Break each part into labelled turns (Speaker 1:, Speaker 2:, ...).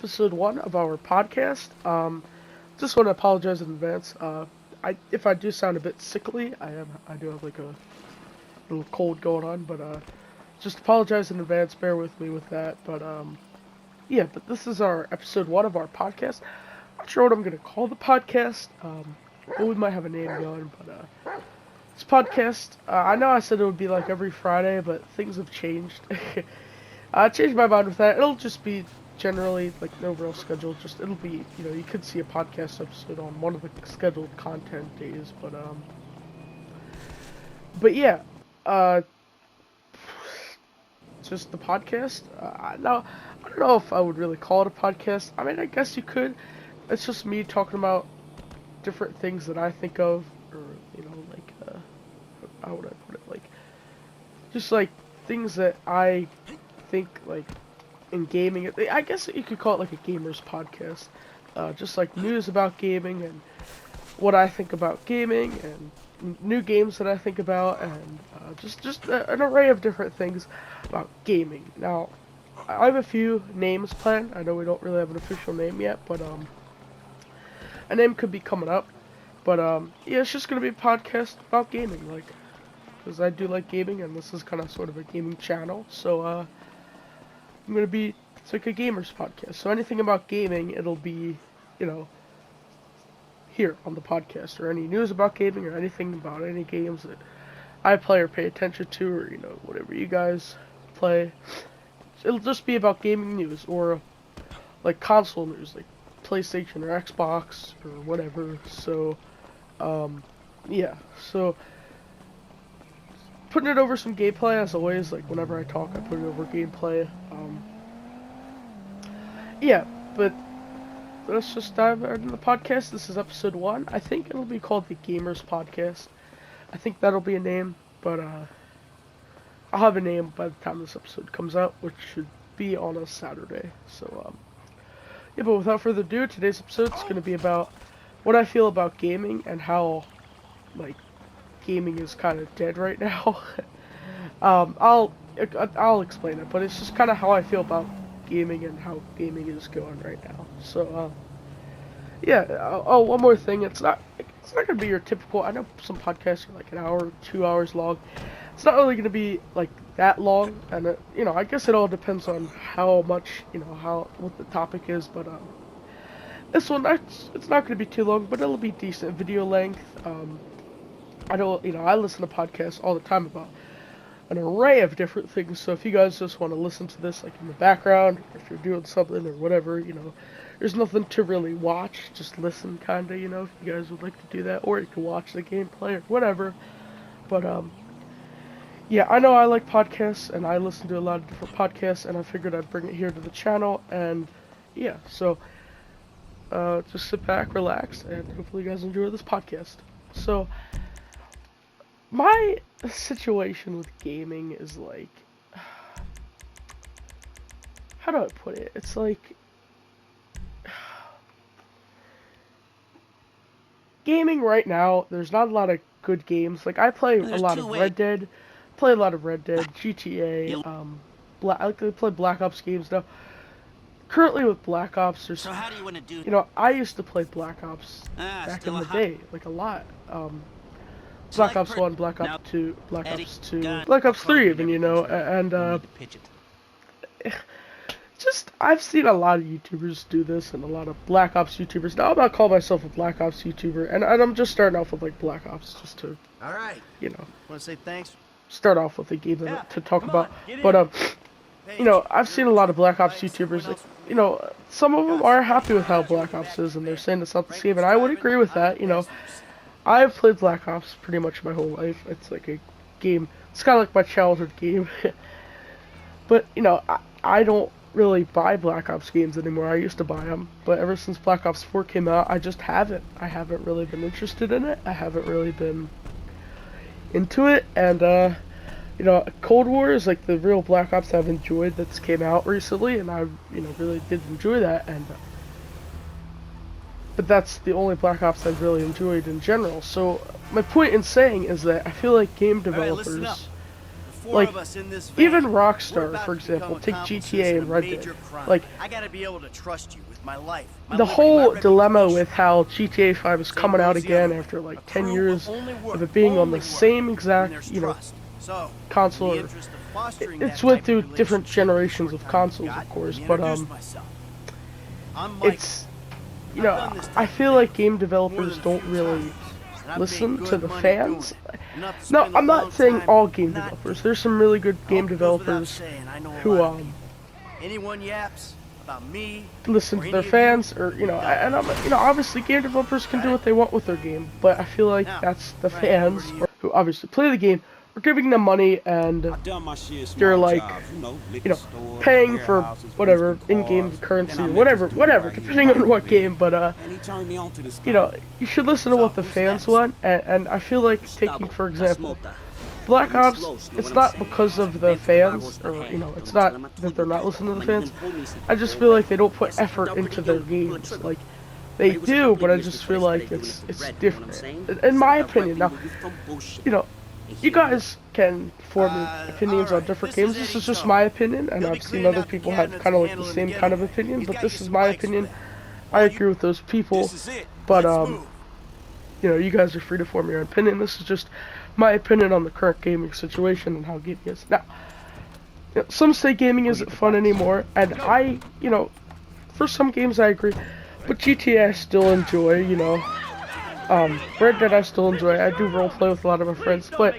Speaker 1: episode 1 of our podcast. Just want to apologize in advance. If I do sound a bit sickly, I do have like a little cold going on, but just apologize in advance. Bear with me with that. But this is our episode 1 of our podcast. Not sure what I'm gonna call the podcast. But we might have a name going. But this podcast, I know I said it would be like every Friday, but things have changed. I changed my mind with that. It'll just be generally like no real schedule. Just it'll be, you could see a podcast episode on one of the scheduled content days. But yeah, just the podcast. Now I don't know if I would really call it a podcast. I mean, I guess you could. It's just me talking about different things that I think of, or how would I put it? Like, just like things that I think like in gaming. I guess you could call it like a gamer's podcast. Just like news about gaming and what I think about gaming and new games that I think about, and just an array of different things about gaming. Now, I have a few names planned. I know we don't really have an official name yet, but a name could be coming up. But yeah, it's just gonna be a podcast about gaming, like, because I do like gaming, and this is kind of sort of a gaming channel. So it's like a gamer's podcast. So anything about gaming, it'll be, here on the podcast, or any news about gaming, or anything about any games that I play or pay attention to, or whatever you guys play. It'll just be about gaming news, or like console news, like PlayStation or Xbox or whatever. So yeah, so putting it over some gameplay as always. Like whenever I talk, I put it over gameplay. Yeah, but let's just dive into the podcast. This is episode 1. I think it'll be called the Gamers Podcast. I think that'll be a name, but I'll have a name by the time this episode comes out, which should be on a Saturday. So yeah, but without further ado, today's episode is going to be about what I feel about gaming and how, like, gaming is kind of dead right now. I'll explain it, but it's just kind of how I feel about gaming and how gaming is going right now. So yeah. Oh, one more thing. It's not gonna be your typical. I know some podcasts are like an hour, 2 hours long. It's not really gonna be like that long, and I guess it all depends on how much, what the topic is. But this one, it's not gonna be too long, but it'll be decent video length. I don't, I listen to podcasts all the time about an array of different things. So if you guys just want to listen to this like in the background, or if you're doing something or whatever, there's nothing to really watch. Just listen, kinda, if you guys would like to do that, or you can watch the gameplay or whatever. But yeah, I know I like podcasts, and I listen to a lot of different podcasts, and I figured I'd bring it here to the channel. And yeah, so just sit back, relax, and hopefully you guys enjoy this podcast. So my situation with gaming is like, how do I put it? It's like, gaming right now, there's not a lot of good games. Like, I play a lot of Red Dead, GTA, I play Black Ops games now. Currently with Black Ops, there's,
Speaker 2: So how do you want to do?
Speaker 1: I used to play Black Ops back in the day, like a lot. Black Ops 1, Black Ops 2, Black Ops 2, Black Ops 3 even, and just, I've seen a lot of YouTubers do this, and a lot of Black Ops YouTubers. Now, I'm not calling myself a Black Ops YouTuber, and I'm just starting off with, like, Black Ops, just to,
Speaker 2: All right. Want to say thanks?
Speaker 1: start off with a game to talk about. But, I've seen a lot of Black Ops YouTubers, like, some of them are happy with how Black Ops is, and they're saying it's not the same, and I would agree with that. I've played Black Ops pretty much my whole life. It's like a game, it's kind of like my childhood game. But, I don't really buy Black Ops games anymore. I used to buy them, but ever since Black Ops 4 came out, I just haven't. I haven't really been interested in it. I haven't really been into it, and, Cold War is like the real Black Ops I've enjoyed that's came out recently, and I, really did enjoy that, and but that's the only Black Ops I've really enjoyed in general. So my point in saying is that I feel like game developers
Speaker 2: four
Speaker 1: like,
Speaker 2: of us in this van.
Speaker 1: even
Speaker 2: We're
Speaker 1: Rockstar,
Speaker 2: about
Speaker 1: for
Speaker 2: to become
Speaker 1: example, take
Speaker 2: accomplices
Speaker 1: GTA
Speaker 2: in
Speaker 1: and
Speaker 2: a
Speaker 1: Red Dead.
Speaker 2: major crime.
Speaker 1: Like,
Speaker 2: I gotta be able to trust you with my life, my
Speaker 1: the
Speaker 2: liberty,
Speaker 1: whole
Speaker 2: my
Speaker 1: dilemma
Speaker 2: reputation.
Speaker 1: with how GTA 5 is
Speaker 2: Same
Speaker 1: coming out
Speaker 2: goes the
Speaker 1: again
Speaker 2: other way.
Speaker 1: after like
Speaker 2: A
Speaker 1: 10
Speaker 2: crew
Speaker 1: years
Speaker 2: will only work,
Speaker 1: of it being on
Speaker 2: only
Speaker 1: the
Speaker 2: work
Speaker 1: same
Speaker 2: when
Speaker 1: exact,
Speaker 2: there's
Speaker 1: you know,
Speaker 2: trust. So,
Speaker 1: console.
Speaker 2: in the interest of fostering
Speaker 1: It's
Speaker 2: that
Speaker 1: went
Speaker 2: type
Speaker 1: through
Speaker 2: of
Speaker 1: different
Speaker 2: relationship in the
Speaker 1: generations
Speaker 2: short
Speaker 1: of
Speaker 2: time
Speaker 1: consoles,
Speaker 2: we've got,
Speaker 1: of course,
Speaker 2: let me
Speaker 1: but
Speaker 2: introduce myself. I'm Michael.
Speaker 1: it's, you
Speaker 2: I've
Speaker 1: know,
Speaker 2: done this
Speaker 1: I
Speaker 2: type of
Speaker 1: feel
Speaker 2: thing
Speaker 1: like game
Speaker 2: more
Speaker 1: developers
Speaker 2: than a
Speaker 1: don't
Speaker 2: few
Speaker 1: really
Speaker 2: times, and I've made
Speaker 1: listen to
Speaker 2: good
Speaker 1: the
Speaker 2: money doing
Speaker 1: fans.
Speaker 2: it. Enough to
Speaker 1: No,
Speaker 2: spend a
Speaker 1: I'm not
Speaker 2: long
Speaker 1: saying
Speaker 2: time
Speaker 1: all game
Speaker 2: not
Speaker 1: developers.
Speaker 2: doing
Speaker 1: There's
Speaker 2: it.
Speaker 1: some really good
Speaker 2: I
Speaker 1: game
Speaker 2: hope it goes without
Speaker 1: developers
Speaker 2: saying, I know a
Speaker 1: who
Speaker 2: lot of people. Anyone yaps about me
Speaker 1: listen
Speaker 2: or
Speaker 1: to
Speaker 2: any
Speaker 1: their
Speaker 2: of you,
Speaker 1: fans, or you know, and I'm, you know, obviously game developers can do what they want with their game, but I feel like
Speaker 2: Now,
Speaker 1: that's the
Speaker 2: right, over
Speaker 1: fans
Speaker 2: to you.
Speaker 1: who obviously play the game are giving them money, and
Speaker 3: I done my share of
Speaker 1: they're
Speaker 3: small
Speaker 1: like,
Speaker 3: jobs, liquor
Speaker 1: you know,
Speaker 3: stores,
Speaker 1: paying for
Speaker 3: warehouses,
Speaker 1: whatever
Speaker 3: fixing
Speaker 1: in-game
Speaker 3: cars.
Speaker 1: currency
Speaker 3: Then I
Speaker 1: or
Speaker 3: met
Speaker 1: whatever,
Speaker 3: this dude right here,
Speaker 1: depending on what
Speaker 3: Bobby,
Speaker 1: game. But
Speaker 3: and he turned me on to this
Speaker 1: you know,
Speaker 3: stuff.
Speaker 1: you should listen to
Speaker 2: So,
Speaker 1: what the
Speaker 2: who's
Speaker 1: fans
Speaker 2: next?
Speaker 1: want, and I feel like taking, for example, Black Ops, it's not because of the fans, or, you know, it's not that they're not listening to the fans. I just feel like they don't put effort into their games. Like, they do, but I just feel like it's different. In my opinion, now, you know, you guys can form opinions on different games. This is just my opinion, and I've seen other people have kind of like the same kind of opinion, but this is my opinion. I agree with those people, but, you know, you guys are free to form your own opinion. This is just my opinion on the current gaming situation and how gaming is. Now, you know, some say gaming isn't fun anymore, and you know, for some games I agree, but GTA I still enjoy, you know. Red Dead I still enjoy. I do roleplay with a lot of my friends, but,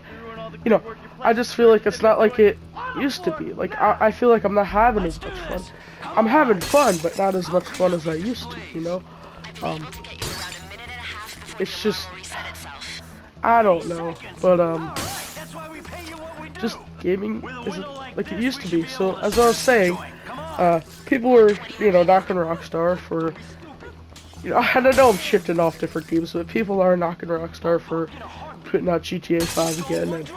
Speaker 1: you know, I just feel like it's not like it used to be. Like, I feel like I'm not having as much fun. I'm having fun, but not as much fun as I used to, you know. It's just, I don't know, but just gaming isn't like it used to be. So as I was saying, people were, you know, knocking Rockstar for, you know, and I know I'm shifting off different games, but people are knocking Rockstar for putting out GTA 5 again, and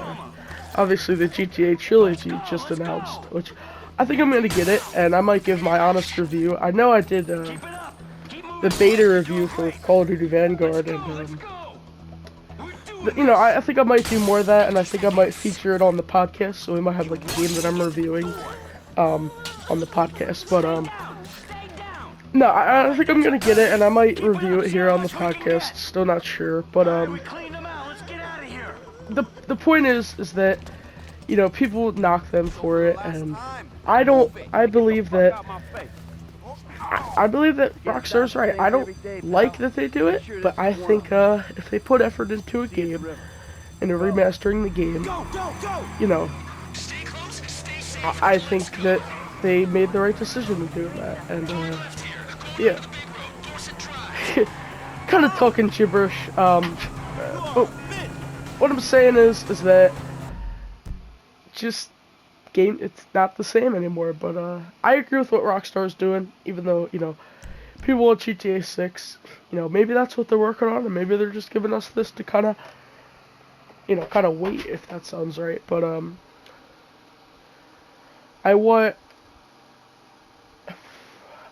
Speaker 1: obviously the GTA trilogy just announced, which I think I'm gonna get it, and I might give my honest review. I know I did the beta review for Call of Duty Vanguard, and you know, I think I might do more of that, and I think I might feature it on the podcast, so we might have like a game that I'm reviewing on the podcast, but no, I think I'm gonna get it, and I might review it here on the podcast, still not sure, but the point is that, you know, people knock them for it, and I believe that Rockstar's right. I don't like that they do it, but I think if they put effort into a game, into remastering the game, you know, I think that they made the right decision in doing that, and yeah. Kind of talking gibberish, but what I'm saying is that just it's not the same anymore, but I agree with what Rockstar's doing, even though, you know, people want GTA 6, you know, maybe that's what they're working on, and maybe they're just giving us this to kind of, you know, kind of wait, if that sounds right, but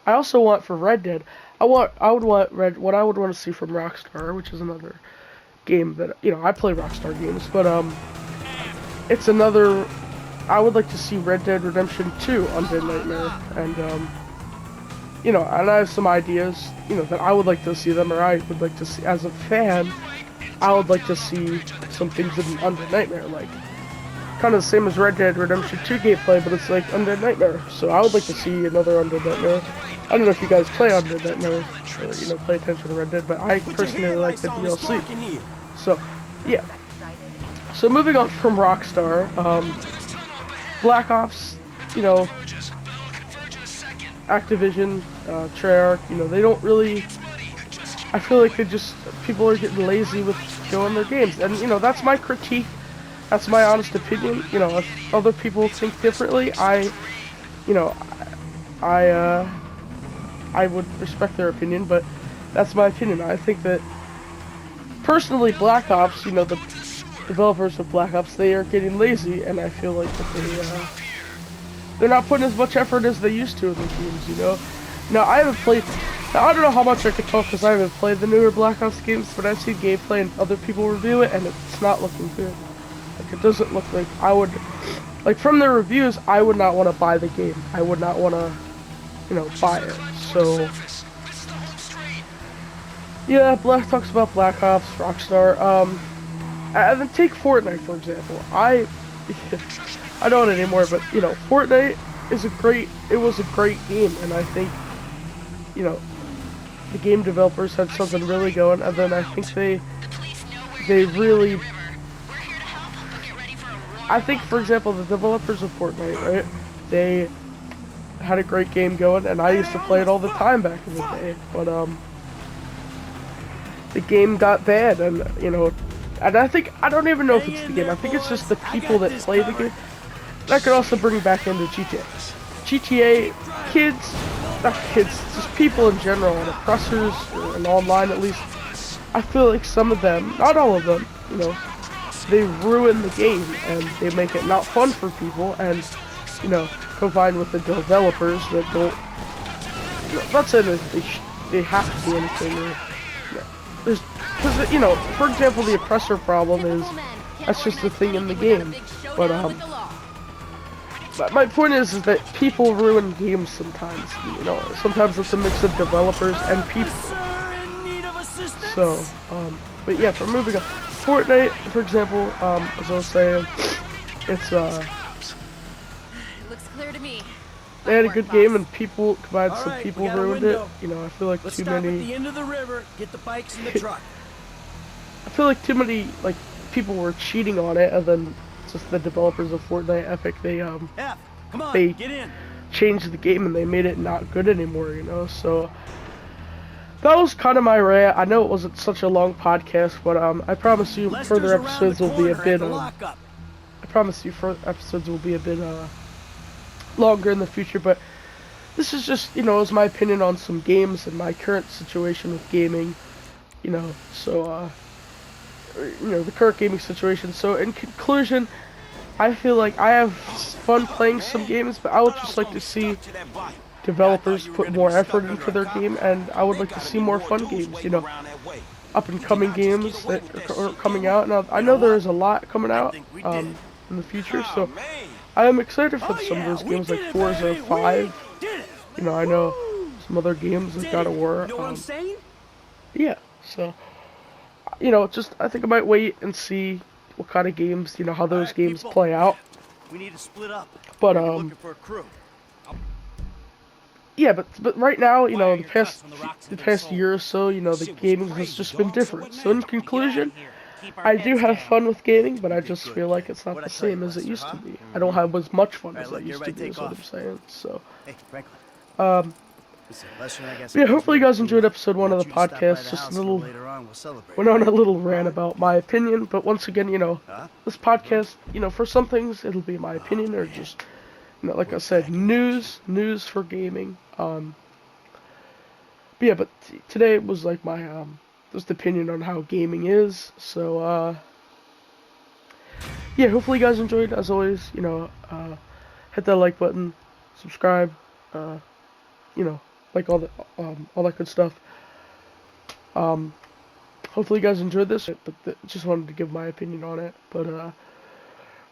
Speaker 1: I also want for Red Dead, what I would want to see from Rockstar, which is another game that, you know, I play Rockstar games, but it's another, I would like to see Red Dead Redemption 2 Undead Nightmare, and you know, and I have some ideas, you know, that I would like to see them, or I would like to see, as a fan, I would like to see some things in Undead Nightmare, like, kind of the same as Red Dead Redemption 2 gameplay, but it's like Undead Nightmare, so I would like to see another Undead Nightmare. I don't know if you guys play Undead Nightmare, or, you know, pay attention to Red Dead, but I personally like the DLC. So, yeah. So moving on from Rockstar, Black Ops, you know, Activision, Treyarch, you know, they don't really, I feel like people are getting lazy with showing their games, and, you know, that's my critique, that's my honest opinion. You know, if other people think differently, I would respect their opinion, but that's my opinion. I think that, personally, Black Ops, you know, the developers of Black Ops, they are getting lazy, and I feel like that they're not putting as much effort as they used to in the games, you know? Now, I don't know how much I could talk because I haven't played the newer Black Ops games, but I've seen gameplay and other people review it, and it's not looking good. Like, it doesn't look like I would like from the reviews, I would not want to buy the game. I would not want to, buy it. So yeah, Black talks about Black Ops, Rockstar. And then take Fortnite for example. I don't anymore, but Fortnite is it was a great game, and I think the game developers had something really going, and then I think they really, I think for example the developers of Fortnite, right? They had a great game going, and I used to play it all the time back in the day, but the game got bad, and and I don't even know if it's the game. I think it's just the people that play the game. That could also bring back into GTA. GTA kids, not kids, just people in general, and oppressors, and online at least. I feel like some of them, not all of them, they ruin the game, and they make it not fun for people, and combined with the developers that don't, not saying that they have to do anything, or, there's, because, for example, the oppressor problem is, that's just the thing in the game, but my point is that people ruin games sometimes, sometimes it's a mix of developers and people, so, but yeah, for moving on, Fortnite, for example, as I was saying, it's,
Speaker 4: Looks clear to me.
Speaker 1: they had a good game, and people, combined, some
Speaker 2: right,
Speaker 1: people
Speaker 2: we got a
Speaker 1: ruined it.
Speaker 2: window.
Speaker 1: I feel like
Speaker 2: Let's
Speaker 1: too
Speaker 2: stop at
Speaker 1: many.
Speaker 2: the end of the river, get the bikes in the truck.
Speaker 1: I feel like too many people were cheating on it, and then just the developers of Fortnite, Epic, they
Speaker 2: F, come on,
Speaker 1: they-
Speaker 2: get in.
Speaker 1: changed the game and they made it not good anymore. So that was kind of my rant. I know it wasn't such a long podcast, but I promise you
Speaker 2: Lester's
Speaker 1: further
Speaker 2: around
Speaker 1: episodes
Speaker 2: the
Speaker 1: will be a
Speaker 2: corner at
Speaker 1: bit.
Speaker 2: the lockup.
Speaker 1: I promise you further episodes will be a bit longer in the future, but this is just, is my opinion on some games and my current situation with gaming, so, the current gaming situation. So, in conclusion, I feel like I have fun playing some games, but I would just like to see developers put more effort into their game, and I would like to see more fun games, up and coming games that are coming out. Now, I know there is a lot coming out, in the future, so I am excited for some of those games like Forza 5. I know some other games like God of War.
Speaker 2: You know what I'm saying?
Speaker 1: Yeah, so, just, I think I might wait and see what kind of games, how those
Speaker 2: Alright,
Speaker 1: games
Speaker 2: people.
Speaker 1: play out.
Speaker 2: We need to split up.
Speaker 1: But,
Speaker 2: We're looking for a crew.
Speaker 1: yeah, but right now,
Speaker 3: Why are
Speaker 1: the
Speaker 3: your
Speaker 1: past
Speaker 3: cuts on the rocks
Speaker 1: the
Speaker 3: and
Speaker 1: past
Speaker 3: soul?
Speaker 1: year or so, the
Speaker 3: Shit was
Speaker 1: gaming has
Speaker 3: crazy,
Speaker 1: just been
Speaker 3: dog. So
Speaker 1: different.
Speaker 3: what
Speaker 1: So in
Speaker 3: now?
Speaker 1: conclusion,
Speaker 4: Keep our
Speaker 1: I do
Speaker 4: heads
Speaker 1: have
Speaker 4: down.
Speaker 1: fun with gaming, but I
Speaker 2: You did
Speaker 1: just
Speaker 2: good,
Speaker 1: feel like
Speaker 2: kid.
Speaker 1: it's not
Speaker 2: What'd
Speaker 1: the
Speaker 2: I tell you,
Speaker 1: same as it
Speaker 2: Lester,
Speaker 1: used
Speaker 2: huh?
Speaker 1: to be. I don't have as much fun as
Speaker 2: Alright,
Speaker 1: I
Speaker 2: look,
Speaker 1: used to be,
Speaker 2: everybody
Speaker 1: is
Speaker 2: take
Speaker 1: what I'm
Speaker 2: off.
Speaker 1: saying. So,
Speaker 2: Hey, Franklin.
Speaker 1: um,
Speaker 2: Listen, Lester and I got
Speaker 1: yeah,
Speaker 2: some
Speaker 1: hopefully you
Speaker 2: things
Speaker 1: guys
Speaker 2: we
Speaker 1: enjoyed
Speaker 2: gotta
Speaker 1: episode
Speaker 2: do.
Speaker 1: 1 of
Speaker 2: I
Speaker 1: the
Speaker 2: want you to stop by
Speaker 1: podcast.
Speaker 2: the
Speaker 1: Just
Speaker 2: house
Speaker 1: a little,
Speaker 2: later on. We'll celebrate.
Speaker 1: went on a
Speaker 2: right?
Speaker 1: little rant about my opinion, but once again,
Speaker 2: Huh?
Speaker 1: this podcast, for some things it'll be my opinion, or just, like I said, news for gaming. But yeah, but today was like my just opinion on how gaming is. So yeah, hopefully you guys enjoyed. As always, hit that like button, subscribe, like all that good stuff. Hopefully you guys enjoyed this, but just wanted to give my opinion on it. But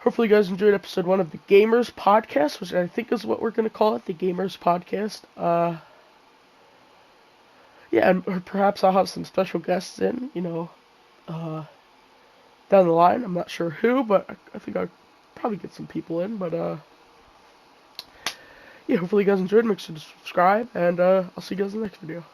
Speaker 1: hopefully you guys enjoyed episode 1 of the Gamers Podcast, which I think is what we're gonna call it, the Gamers Podcast. Yeah, and perhaps I'll have some special guests in, down the line. I'm not sure who, but I think I'll probably get some people in. But yeah, hopefully you guys enjoyed. Make sure to subscribe, and I'll see you guys in the next video.